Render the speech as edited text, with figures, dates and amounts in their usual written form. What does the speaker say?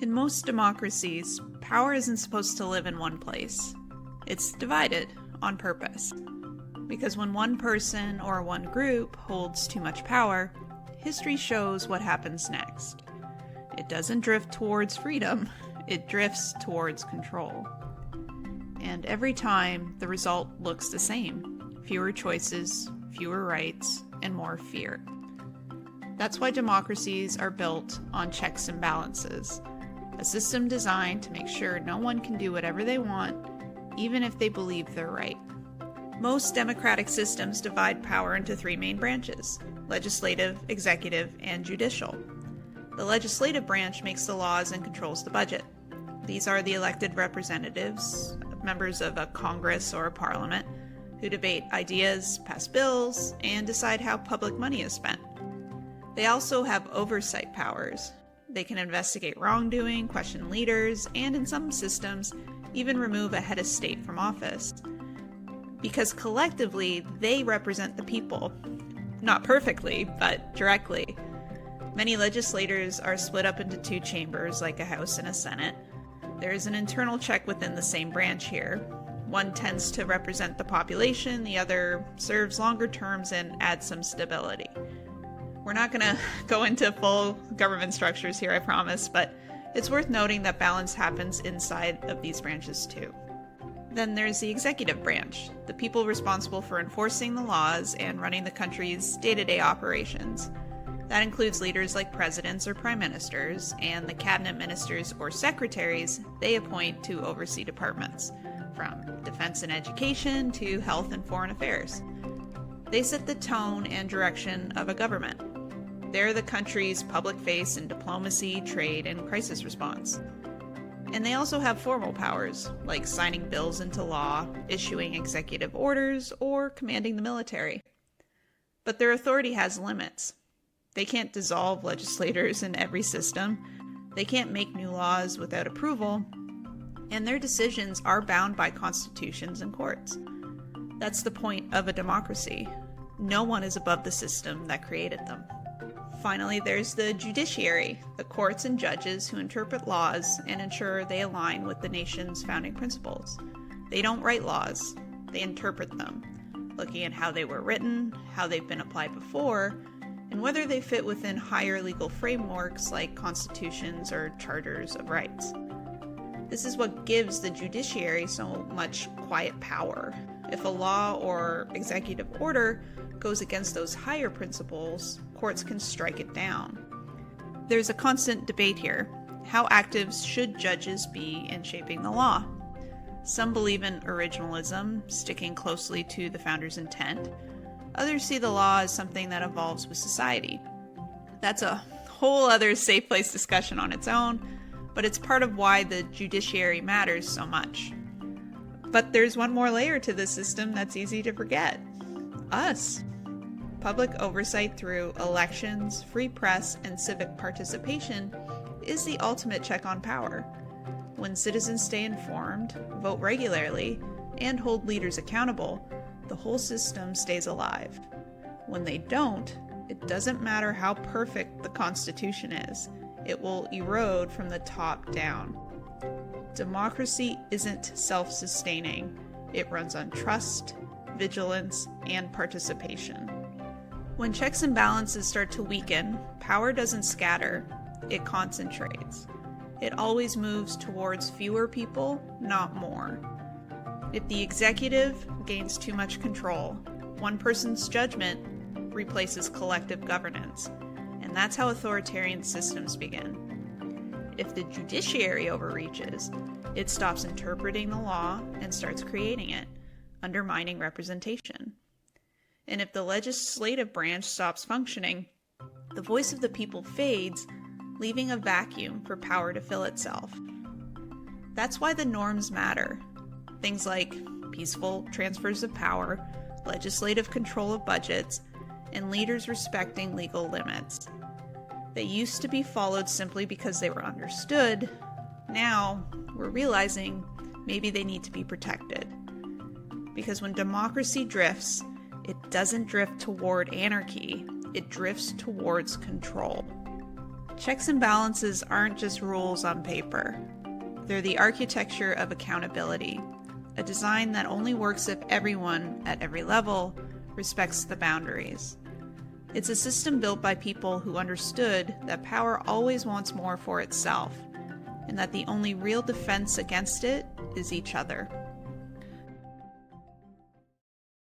In most democracies, power isn't supposed to live in one place. It's divided on purpose. Because when one person or one group holds too much power, history shows what happens next. It doesn't drift towards freedom, it drifts towards control. And every time, the result looks the same. Fewer choices, fewer rights, and more fear. That's why democracies are built on checks and balances. A system designed to make sure no one can do whatever they want, even if they believe they're right. Most democratic systems divide power into three main branches: legislative, executive, and judicial. The legislative branch makes the laws and controls the budget. These are the elected representatives, members of a Congress or a parliament, who debate ideas, pass bills, and decide how public money is spent. They also have oversight powers. They can investigate wrongdoing, question leaders, and in some systems, even remove a head of state from office. Because collectively, they represent the people. Not perfectly, but directly. Many legislators are split up into two chambers, like a House and a Senate. There is an internal check within the same branch here. One tends to represent the population, the other serves longer terms and adds some stability. We're not going to go into full government structures here, I promise, but it's worth noting that balance happens inside of these branches too. Then there's the executive branch, the people responsible for enforcing the laws and running the country's day-to-day operations. That includes leaders like presidents or prime ministers, and the cabinet ministers or secretaries they appoint to oversee departments, from defense and education to health and foreign affairs. They set the tone and direction of a government. They're the country's public face in diplomacy, trade, and crisis response. And they also have formal powers, like signing bills into law, issuing executive orders, or commanding the military. But their authority has limits. They can't dissolve legislators in every system, they can't make new laws without approval, and their decisions are bound by constitutions and courts. That's the point of a democracy. No one is above the system that created them. Finally, there's the judiciary, the courts and judges who interpret laws and ensure they align with the nation's founding principles. They don't write laws, they interpret them, looking at how they were written, how they've been applied before, and whether they fit within higher legal frameworks like constitutions or charters of rights. This is what gives the judiciary so much quiet power. If a law or executive order goes against those higher principles, courts can strike it down. There's a constant debate here. How active should judges be in shaping the law? Some believe in originalism, sticking closely to the founder's intent. Others see the law as something that evolves with society. That's a whole other safe place discussion on its own, but it's part of why the judiciary matters so much. But there's one more layer to the system that's easy to forget. Us. Public oversight through elections, free press, and civic participation is the ultimate check on power. When citizens stay informed, vote regularly, and hold leaders accountable, the whole system stays alive. When they don't, it doesn't matter how perfect the Constitution is, it will erode from the top down. Democracy isn't self-sustaining. It runs on trust, vigilance, and participation. When checks and balances start to weaken, power doesn't scatter, it concentrates. It always moves towards fewer people, not more. If the executive gains too much control, one person's judgment replaces collective governance, and that's how authoritarian systems begin. If the judiciary overreaches, it stops interpreting the law and starts creating it, undermining representation. And if the legislative branch stops functioning, the voice of the people fades, leaving a vacuum for power to fill itself. That's why the norms matter. Things like peaceful transfers of power, legislative control of budgets, and leaders respecting legal limits. They used to be followed simply because they were understood. Now, we're realizing maybe they need to be protected. Because when democracy drifts, it doesn't drift toward anarchy, it drifts towards control. Checks and balances aren't just rules on paper. They're the architecture of accountability, a design that only works if everyone, at every level, respects the boundaries. It's a system built by people who understood that power always wants more for itself, and that the only real defense against it is each other.